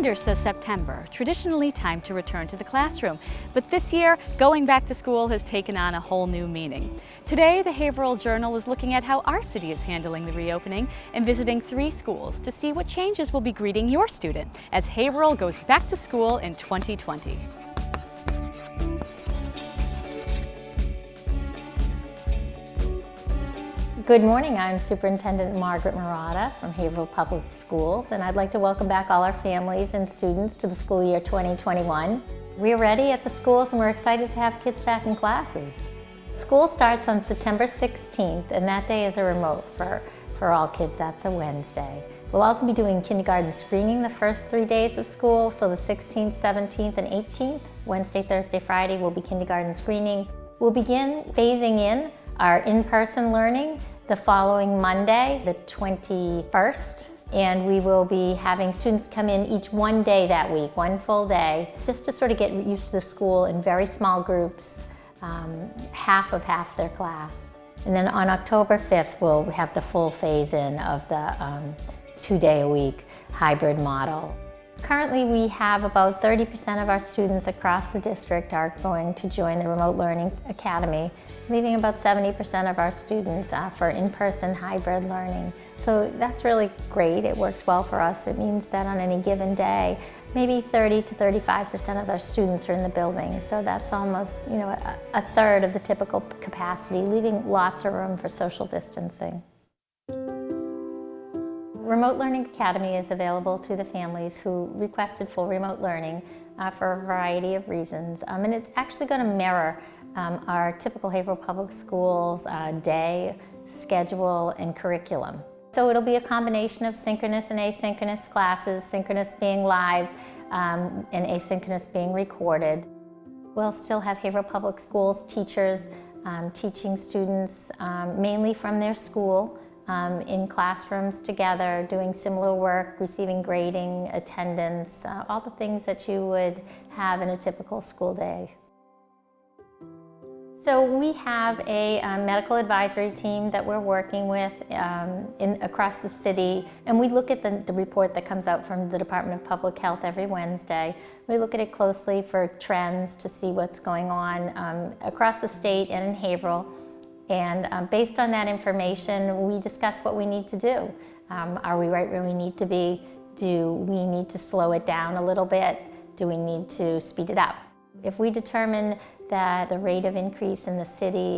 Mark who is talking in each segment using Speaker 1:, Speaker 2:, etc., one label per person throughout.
Speaker 1: calendar says September, traditionally time to return to the classroom. But this year, going back to school has taken on a whole new meaning. Today, the Haverhill Journal is looking at how our city is handling the reopening and visiting 3 schools to see what changes will be greeting your student as Haverhill goes back to school in 2020.
Speaker 2: Good morning, I'm Superintendent Margaret Marotta from Haverhill Public Schools, and I'd like to welcome back all our families and students to the school year 2021. We're ready at the schools and we're excited to have kids back in classes. School starts on September 16th, and that day is a remote for all kids. That's a Wednesday. We'll also be doing kindergarten screening the first 3 days of school, so the 16th, 17th, and 18th. Wednesday, Thursday, Friday will be kindergarten screening. We'll begin phasing in our in-person learning the following Monday, the 21st, and we will be having students come in each one day that week, one full day, just to sort of get used to the school in very small groups, half of their class. And then on October 5th, we'll have the full phase-in of the 2-day-a-week hybrid model. Currently, we have about 30% of our students across the district are going to join the Remote Learning Academy, leaving about 70% of our students for in-person hybrid learning. So that's really great. It works well for us. It means that on any given day, maybe 30 to 35% of our students are in the building. So that's almost, a third of the typical capacity, leaving lots of room for social distancing. Remote Learning Academy is available to the families who requested full remote learning for a variety of reasons. And it's actually going to mirror our typical Haverhill Public Schools day, schedule, and curriculum. So it'll be a combination of synchronous and asynchronous classes, synchronous being live and asynchronous being recorded. We'll still have Haverhill Public Schools teachers teaching students mainly from their school, in classrooms together, doing similar work, receiving grading, attendance, all the things that you would have in a typical school day. So we have a medical advisory team that we're working with across the city, and we look at the report that comes out from the Department of Public Health every Wednesday. We look at it closely for trends to see what's going on across the state and in Haverhill. And based on that information, we discuss what we need to do. Are we right where we need to be? Do we need to slow it down a little bit? Do we need to speed it up? If we determine that the rate of increase in the city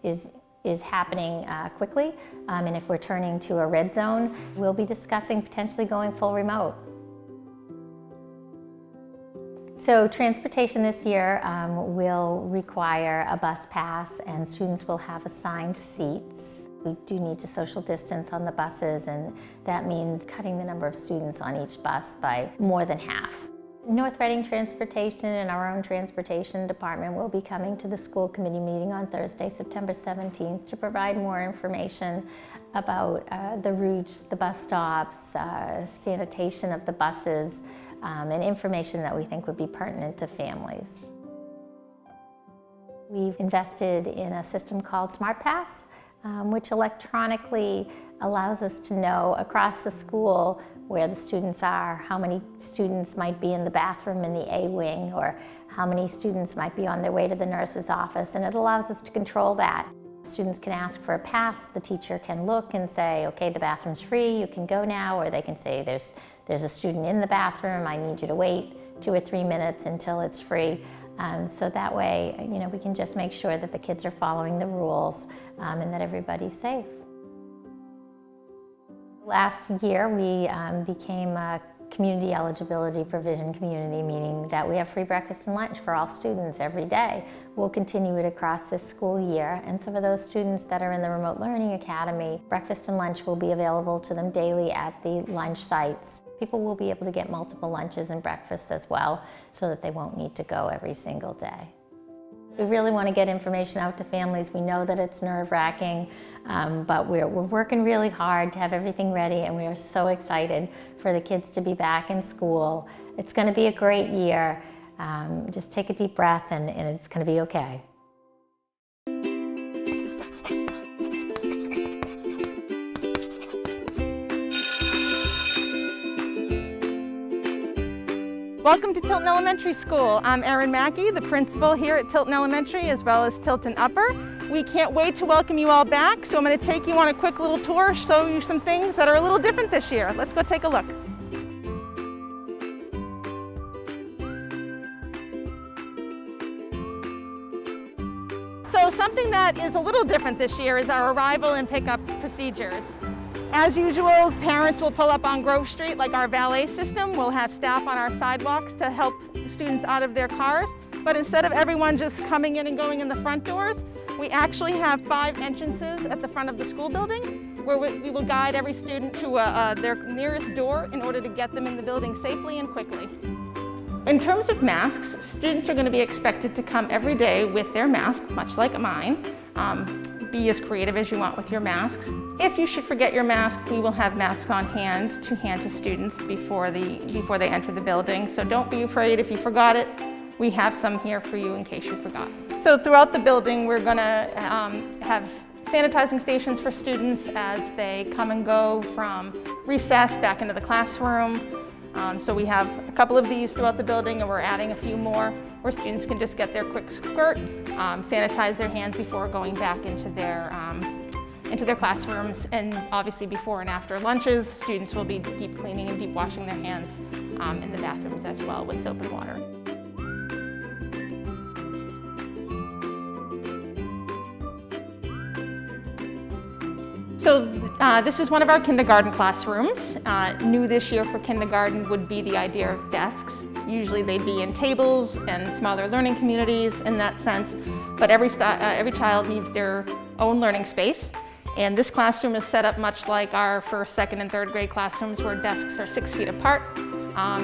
Speaker 2: is happening quickly, and if we're turning to a red zone, we'll be discussing potentially going full remote. So transportation this year will require a bus pass, and students will have assigned seats. We do need to social distance on the buses, and that means cutting the number of students on each bus by more than half. North Reading Transportation and our own transportation department will be coming to the school committee meeting on Thursday, September 17th, to provide more information about the routes, the bus stops, sanitation of the buses, and information that we think would be pertinent to families. We've invested in a system called SmartPass, which electronically allows us to know across the school where the students are, how many students might be in the bathroom in the A wing, or how many students might be on their way to the nurse's office, and it allows us to control that. Students can ask for a pass, the teacher can look and say, okay, the bathroom's free, you can go now, or they can say, there's a student in the bathroom, I need you to wait 2 or 3 minutes until it's free. So that way, we can just make sure that the kids are following the rules and that everybody's safe. Last year, we became a community eligibility provision community, meaning that we have free breakfast and lunch for all students every day. We'll continue it across this school year, and so for those students that are in the Remote Learning Academy, breakfast and lunch will be available to them daily at the lunch sites. People will be able to get multiple lunches and breakfasts as well, so that they won't need to go every single day. We really want to get information out to families. We know that it's nerve-wracking, but we're working really hard to have everything ready, and we are so excited for the kids to be back in school. It's going to be a great year. Just take a deep breath and it's going to be okay.
Speaker 3: Welcome to Tilton Elementary School. I'm Erin Mackey, the principal here at Tilton Elementary as well as Tilton Upper. We can't wait to welcome you all back, so I'm going to take you on a quick little tour, show you some things that are a little different this year. Let's go take a look. So something that is a little different this year is our arrival and pickup procedures. As usual, parents will pull up on Grove Street like our valet system. We'll have staff on our sidewalks to help students out of their cars. But instead of everyone just coming in and going in the front doors, we actually have 5 entrances at the front of the school building where we will guide every student to their nearest door in order to get them in the building safely and quickly. In terms of masks, students are going to be expected to come every day with their mask, much like mine. Be as creative as you want with your masks. If you should forget your mask, we will have masks on hand to students before they enter the building. So don't be afraid if you forgot it. We have some here for you in case you forgot. So throughout the building, we're gonna have sanitizing stations for students as they come and go from recess back into the classroom. So we have a couple of these throughout the building, and we're adding a few more where students can just get their quick squirt, sanitize their hands before going back into their classrooms. And obviously before and after lunches, students will be deep cleaning and deep washing their hands in the bathrooms as well with soap and water. So this is one of our kindergarten classrooms. New this year for kindergarten would be the idea of desks. Usually they'd be in tables and smaller learning communities in that sense, but every child needs their own learning space. And this classroom is set up much like our first, second, and third grade classrooms where desks are 6 feet apart,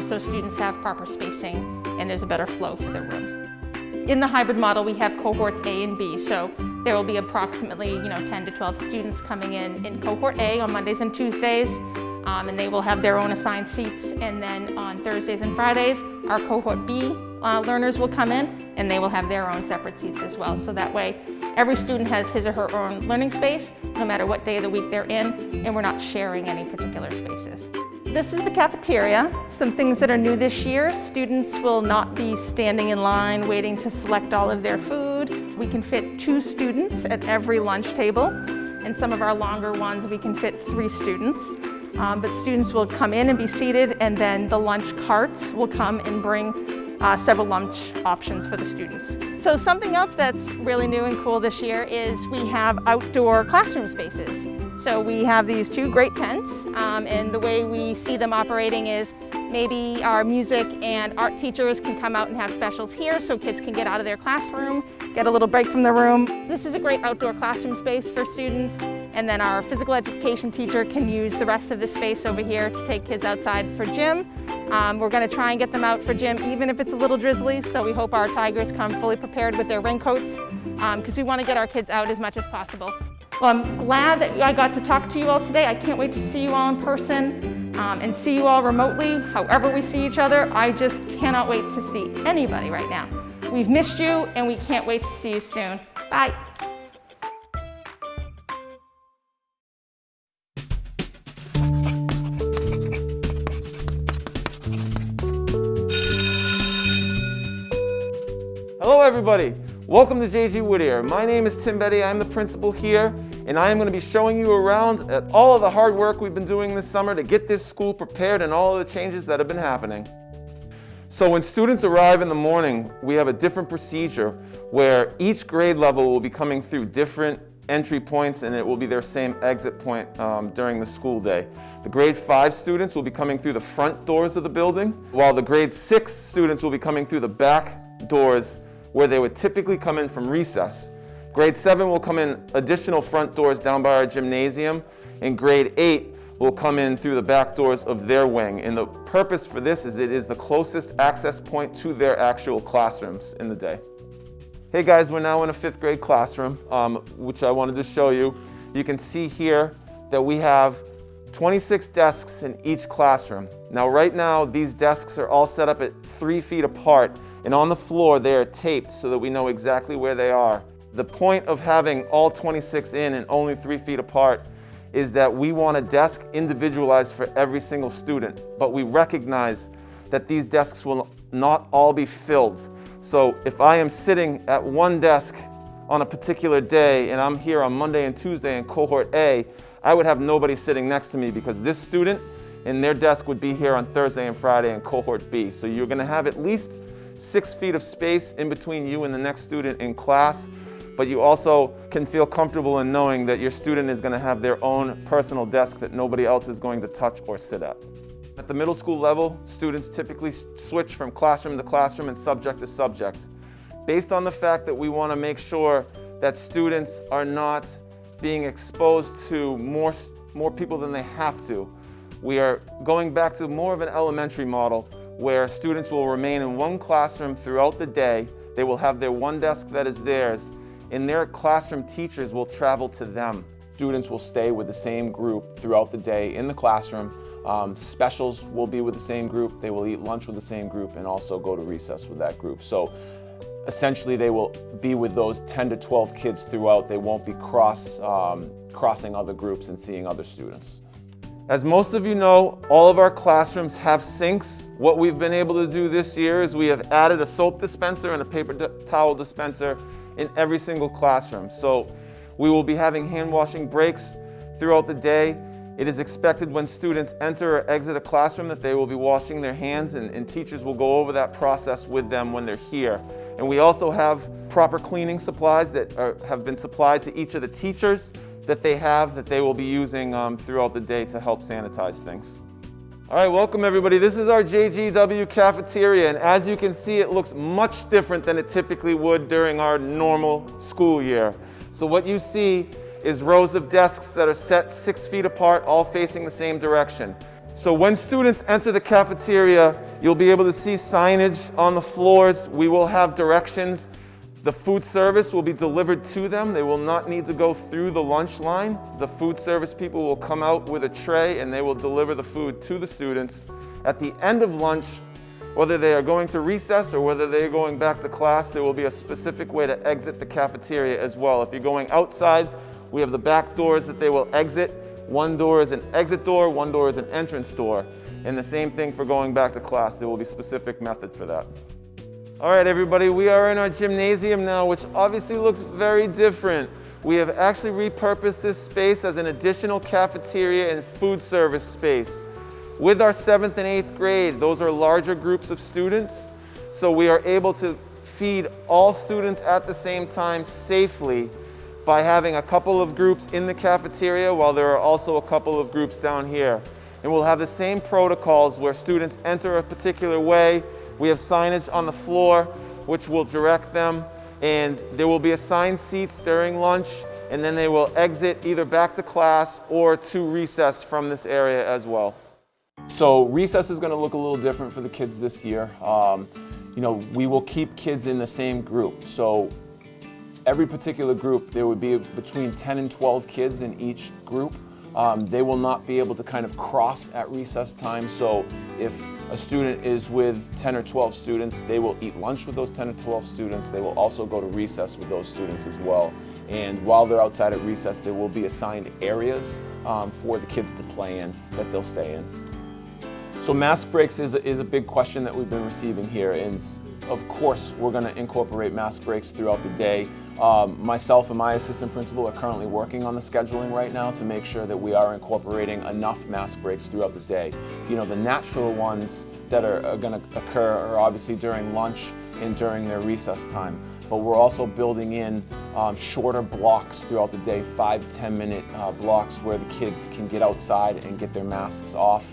Speaker 3: so students have proper spacing and there's a better flow for the room. In the hybrid model, we have cohorts A and B, so there will be approximately 10 to 12 students coming in cohort A on Mondays and Tuesdays, and they will have their own assigned seats. And then on Thursdays and Fridays, our cohort B learners will come in and they will have their own separate seats as well. So that way, every student has his or her own learning space, no matter what day of the week they're in, and we're not sharing any particular spaces. This is the cafeteria. Some things that are new this year: students will not be standing in line waiting to select all of their food. We can fit 2 students at every lunch table, and some of our longer ones we can fit 3 students. But students will come in and be seated, and then the lunch carts will come and bring several lunch options for the students. So something else that's really new and cool this year is we have outdoor classroom spaces. So we have these 2 great tents, and the way we see them operating is maybe our music and art teachers can come out and have specials here so kids can get out of their classroom, get a little break from the room. This is a great outdoor classroom space for students, and then our physical education teacher can use the rest of the space over here to take kids outside for gym. We're going to try and get them out for gym even if it's a little drizzly, so we hope our Tigers come fully prepared with their raincoats because we want to get our kids out as much as possible. Well, I'm glad that I got to talk to you all today. I can't wait to see you all in person and see you all remotely, however we see each other. I just cannot wait to see anybody right now. We've missed you, and we can't wait to see you soon. Bye.
Speaker 4: Hello everybody, welcome to JG Whittier. My name is Tim Betty, I'm the principal here, and I am going to be showing you around at all of the hard work we've been doing this summer to get this school prepared and all of the changes that have been happening. So when students arrive in the morning, we have a different procedure where each grade level will be coming through different entry points, and it will be their same exit point during the school day. The grade 5 students will be coming through the front doors of the building, while the grade 6 students will be coming through the back doors where they would typically come in from recess. Grade 7 will come in additional front doors down by our gymnasium, and grade 8 will come in through the back doors of their wing. And the purpose for this is it is the closest access point to their actual classrooms in the day. Hey guys, we're now in a 5th grade classroom, which I wanted to show you. You can see here that we have 26 desks in each classroom. Now right now, these desks are all set up at 3 feet apart, and on the floor they are taped so that we know exactly where they are. The point of having all 26 in and only 3 feet apart is that we want a desk individualized for every single student, but we recognize that these desks will not all be filled. So if I am sitting at one desk on a particular day and I'm here on Monday and Tuesday in cohort A, I would have nobody sitting next to me because this student and their desk would be here on Thursday and Friday in cohort B. So you're going to have at least 6 feet of space in between you and the next student in class, but you also can feel comfortable in knowing that your student is going to have their own personal desk that nobody else is going to touch or sit at. At the middle school level, students typically switch from classroom to classroom and subject to subject, based on the fact that we want to make sure that students are not being exposed to more people than they have to. We are going back to more of an elementary model where students will remain in one classroom throughout the day. They will have their one desk that is theirs, and their classroom teachers will travel to them. Students will stay with the same group throughout the day in the classroom. Specials will be with the same group. They will eat lunch with the same group and also go to recess with that group. So essentially they will be with those 10 to 12 kids throughout. They won't be crossing other groups and seeing other students. As most of you know, all of our classrooms have sinks. What we've been able to do this year is we have added a soap dispenser and a paper towel dispenser in every single classroom. So we will be having hand washing breaks throughout the day. It is expected when students enter or exit a classroom that they will be washing their hands, and teachers will go over that process with them when they're here. And we also have proper cleaning supplies that have been supplied to each of the teachers that they will be using throughout the day to help sanitize things. All right, welcome everybody. This is our JGW cafeteria, and as you can see, it looks much different than it typically would during our normal school year. So what you see is rows of desks that are set 6 feet apart, all facing the same direction. So when students enter the cafeteria, you'll be able to see signage on the floors. We will have directions. The food service will be delivered to them. They will not need to go through the lunch line. The food service people will come out with a tray and they will deliver the food to the students. At the end of lunch, whether they are going to recess or whether they are going back to class, there will be a specific way to exit the cafeteria as well. If you're going outside, we have the back doors that they will exit. One door is an exit door, one door is an entrance door. And the same thing for going back to class. There will be a specific method for that. All right, everybody, we are in our gymnasium now, which obviously looks very different. We have actually repurposed this space as an additional cafeteria and food service space. With our 7th and 8th grade, those are larger groups of students, so we are able to feed all students at the same time safely by having a couple of groups in the cafeteria while there are also a couple of groups down here. And we'll have the same protocols where students enter a particular way. We have signage on the floor which will direct them, and there will be assigned seats during lunch, and then they will exit either back to class or to recess from this area as well. So recess is going to look a little different for the kids this year. We will keep kids in the same group. So every particular group, there would be between 10 and 12 kids in each group. They will not be able to kind of cross at recess time. So if a student is with 10 or 12 students, they will eat lunch with those 10 or 12 students. They will also go to recess with those students as well. And while they're outside at recess, there will be assigned areas for the kids to play in that they'll stay in. So mask breaks is a big question that we've been receiving here, and of course we're going to incorporate mask breaks throughout the day. Myself and my assistant principal are currently working on the scheduling right now to make sure that we are incorporating enough mask breaks throughout the day. The natural ones that are going to occur are obviously during lunch and during their recess time, but we're also building in shorter blocks throughout the day, 5-10 minute blocks where the kids can get outside and get their masks off.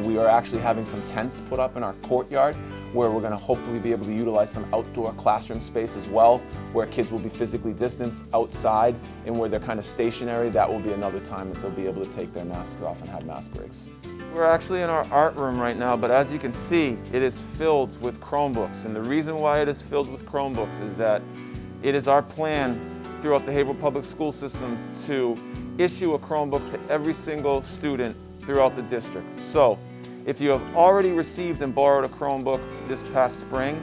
Speaker 4: We are actually having some tents put up in our courtyard where we're going to hopefully be able to utilize some outdoor classroom space as well, where kids will be physically distanced outside and where they're kind of stationary. That will be another time that they'll be able to take their masks off and have mask breaks. We're actually in our art room right now, but as you can see, it is filled with Chromebooks. And the reason why it is filled with Chromebooks is that it is our plan throughout the Haverhill Public School systems to issue a Chromebook to every single student throughout the district. So if you have already received and borrowed a Chromebook this past spring,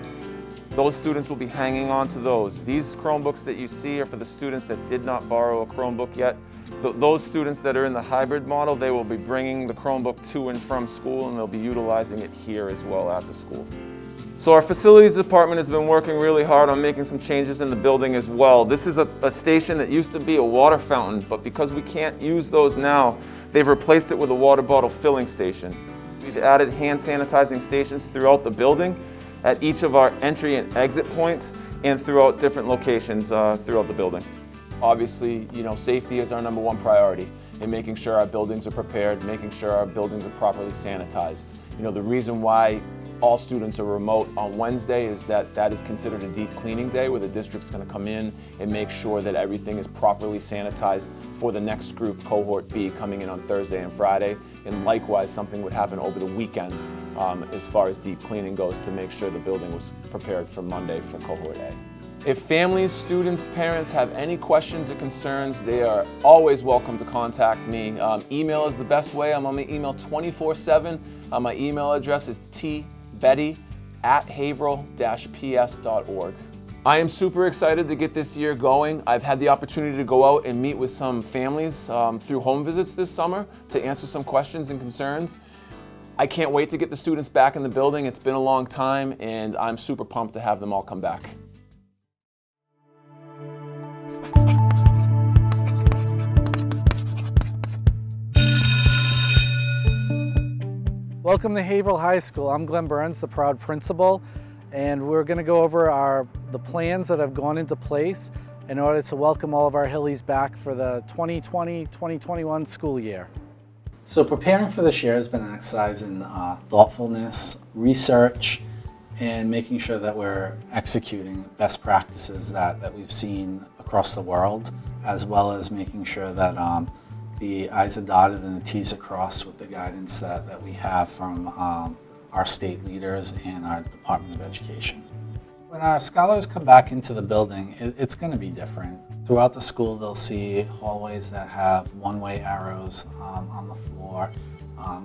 Speaker 4: those students will be hanging on to those. These Chromebooks that you see are for the students that did not borrow a Chromebook yet. Those students that are in the hybrid model, they will be bringing the Chromebook to and from school, and they'll be utilizing it here as well at the school. So our facilities department has been working really hard on making some changes in the building as well. This is a station that used to be a water fountain, but because we can't use those now, they've replaced it with a water bottle filling station. We've added hand sanitizing stations throughout the building at each of our entry and exit points and throughout different locations throughout the building.
Speaker 5: Obviously, safety is our #1 priority in making sure our buildings are prepared, making sure our buildings are properly sanitized. The reason why all students are remote on Wednesday is that is considered a deep cleaning day where the district's going to come in and make sure that everything is properly sanitized for the next group, cohort B, coming in on Thursday and Friday. And likewise, something would happen over the weekends as far as deep cleaning goes to make sure the building was prepared for Monday for cohort A. If families, students, parents have any questions or concerns, they are always welcome to contact me. Email is the best way. I'm on my email 24/7. My email address is tbetty@haverhill-ps.org. I am super excited to get this year going. I've had the opportunity to go out and meet with some families through home visits this summer to answer some questions and concerns. I can't wait to get the students back in the building. It's been a long time, and I'm super pumped to have them all come back.
Speaker 6: Welcome to Haverhill High School. I'm Glenn Burns, the proud principal, and we're going to go over the plans that have gone into place in order to welcome all of our Hillies back for the 2020-2021 school year. So preparing for this year has been an exercise in thoughtfulness, research, and making sure that we're executing best practices that we've seen across the world, as well as making sure that the I's are dotted and the T's are crossed with the guidance that we have from our state leaders and our Department of Education. When our scholars come back into the building, it's going to be different. Throughout the school, they'll see hallways that have one-way arrows on the floor,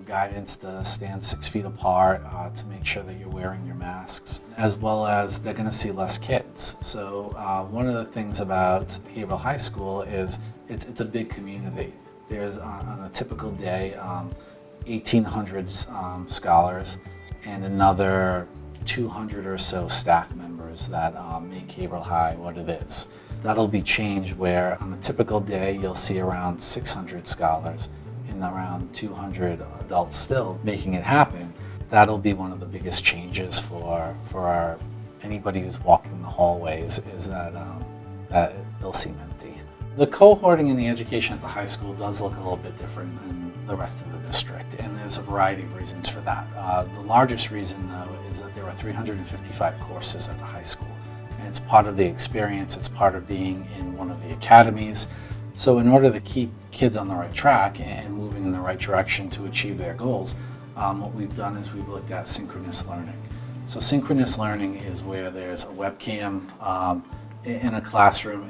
Speaker 6: guidance to stand 6 feet apart to make sure that you're wearing your masks, as well as they're going to see less kids. So one of the things about Haverhill High School is it's a big community. There's on a typical day 1,800 scholars and another 200 or so staff members that make Haverhill High what it is. That'll be changed where on a typical day you'll see around 600 scholars and around 200 adults still making it happen. That'll be one of the biggest changes for anybody who's walking the hallways is that they'll seem empty. The cohorting in the education at the high school does look a little bit different than the rest of the district, and there's a variety of reasons for that. The largest reason, though, is that there are 355 courses at the high school, and it's part of the experience, it's part of being in one of the academies. So in order to keep kids on the right track and moving in the right direction to achieve their goals, what we've done is we've looked at synchronous learning. So synchronous learning is where there's a webcam in a classroom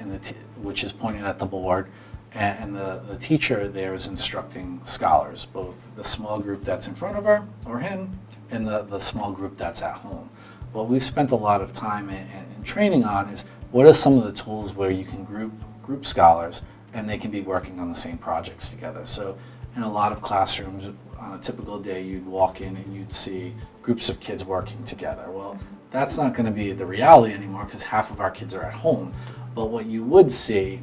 Speaker 6: which is pointed at the board, and the teacher there is instructing scholars, both the small group that's in front of her or him and the small group that's at home. What we've spent a lot of time in training on is what are some of the tools where you can group scholars and they can be working on the same projects together. So in a lot of classrooms on a typical day you'd walk in and you'd see groups of kids working together. Well, that's not going to be the reality anymore because half of our kids are at home. But what you would see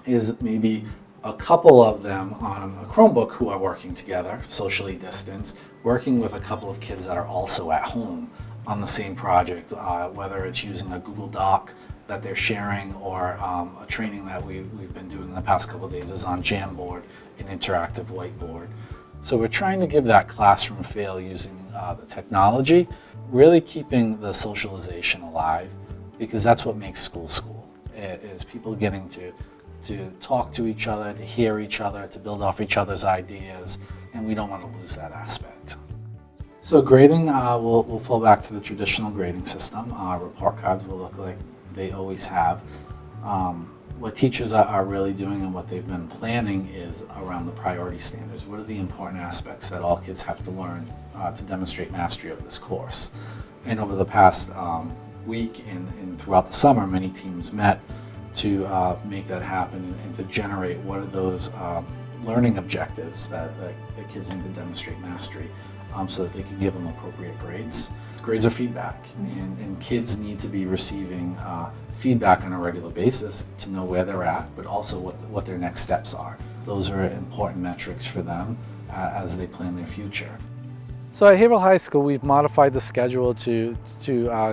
Speaker 6: is maybe a couple of them on a Chromebook who are working together, socially distanced, working with a couple of kids that are also at home on the same project, whether it's using a Google Doc that they're sharing or a training that we've been doing the past couple of days is on Jamboard, an interactive whiteboard. So we're trying to give that classroom feel using the technology, really keeping the socialization alive, because that's what makes school school. It is people getting to talk to each other, to hear each other, to build off each other's ideas, and we don't want to lose that aspect. So grading will fall back to the traditional grading system. Report cards will look like they always have. what teachers are really doing and what they've been planning is around the priority standards. What are the important aspects that all kids have to learn to demonstrate mastery of this course? And over the past week and throughout the summer, many teams met to make that happen and to generate what are those learning objectives that kids need to demonstrate mastery so that they can give them appropriate grades. Grades are feedback, and kids need to be receiving feedback on a regular basis to know where they're at, but also what their next steps are. Those are important metrics for them as they plan their future. So at Haverhill High School, we've modified the schedule to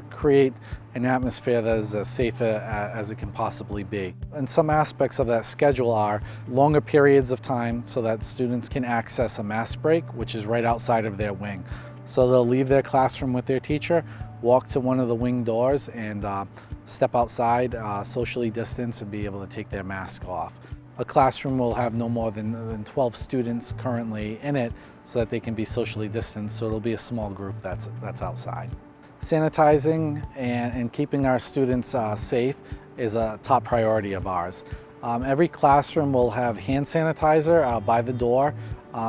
Speaker 6: create an atmosphere that is as safe as it can possibly be. And some aspects of that schedule are longer periods of time so that students can access a mass break, which is right outside of their wing. So they'll leave their classroom with their teacher, walk to one of the wing doors, and step outside, socially distance, and be able to take their mask off. A classroom will have no more than 12 students currently in it so that they can be socially distanced, so it'll be a small group that's outside. Sanitizing and keeping our students safe is a top priority of ours. Every classroom will have hand sanitizer by the door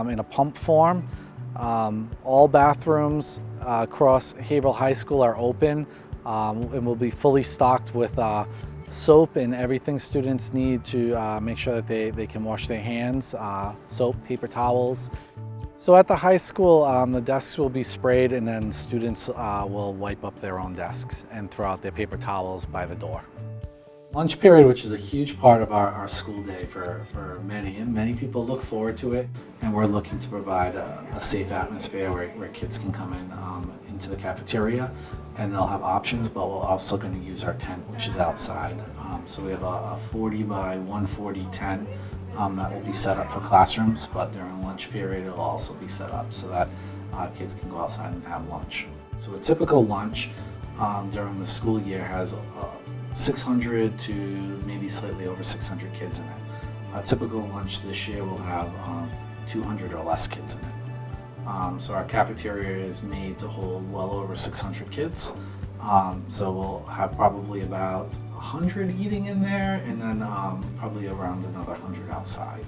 Speaker 6: in a pump form. All bathrooms across Haverhill High School are open and will be fully stocked with soap and everything students need to make sure that they can wash their hands, soap, paper towels. So at the high school, the desks will be sprayed and then students will wipe up their own desks and throw out their paper towels by the door. Lunch period, which is a huge part of our school day for many, and many people look forward to it, and we're looking to provide a safe atmosphere where kids can come into the cafeteria and they'll have options, but we're also going to use our tent, which is outside. So we have a 40 by 140 tent that will be set up for classrooms, but during lunch period it'll also be set up so that kids can go outside and have lunch. So a typical lunch during the school year has 600 to maybe slightly over 600 kids in it. A typical lunch this year will have 200 or less kids in it. So our cafeteria is made to hold well over 600 kids. So we'll have probably about 100 eating in there, and then probably around another 100 outside.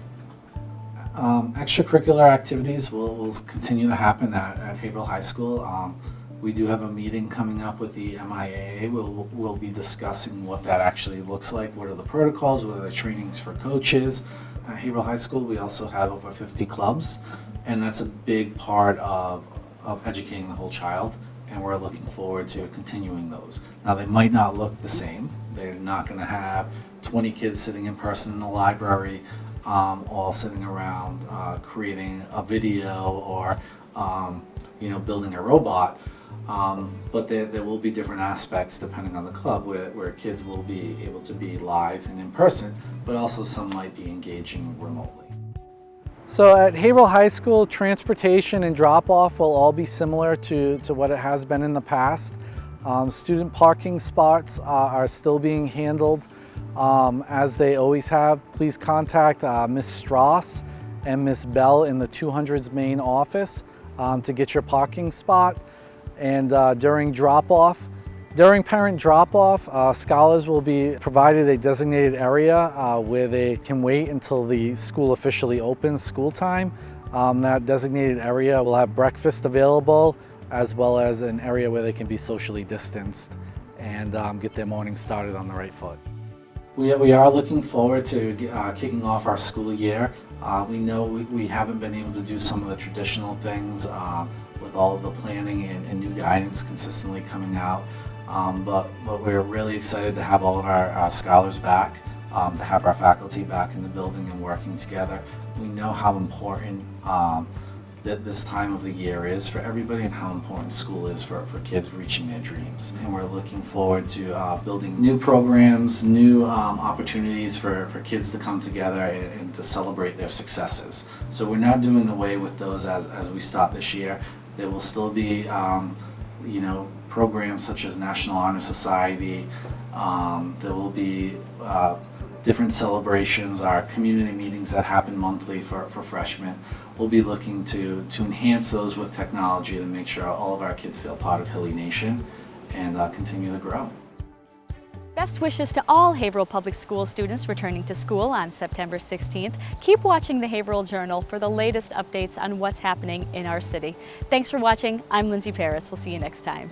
Speaker 6: Extracurricular activities will continue to happen at Haverhill High School. We do have a meeting coming up with the MIAA. We'll be discussing what that actually looks like, what are the protocols, what are the trainings for coaches. At Haverhill High School, we also have over 50 clubs, and that's a big part of educating the whole child, and we're looking forward to continuing those. Now, they might not look the same. They're not going to have 20 kids sitting in person in the library, all sitting around creating a video or building a robot. But there will be different aspects depending on the club where kids will be able to be live and in person, but also some might be engaging remotely. So at Haverhill High School, transportation and drop-off will all be similar to what it has been in the past. Student parking spots are still being handled as they always have. Please contact Ms. Strauss and Ms. Bell in the 200's main office to get your parking spot. And during parent drop-off, scholars will be provided a designated area where they can wait until the school officially opens school time. That designated area will have breakfast available, as well as an area where they can be socially distanced and get their morning started on the right foot. We are looking forward to kicking off our school year. We know we haven't been able to do some of the traditional things with all of the planning and new guidance consistently coming out. But we're really excited to have all of our scholars back, to have our faculty back in the building and working together. We know how important that this time of the year is for everybody and how important school is for kids reaching their dreams. And we're looking forward to building new programs, new opportunities for kids to come together and to celebrate their successes. So we're not doing away with those as we start this year. There will still be programs such as National Honor Society. There will be different celebrations, our community meetings that happen monthly for freshmen. We'll be looking to enhance those with technology to make sure all of our kids feel part of Hilly Nation and continue to grow.
Speaker 1: Best wishes to all Haverhill Public School students returning to school on September 16th. Keep watching the Haverhill Journal for the latest updates on what's happening in our city. Thanks for watching. I'm Lindsay Paris. We'll see you next time.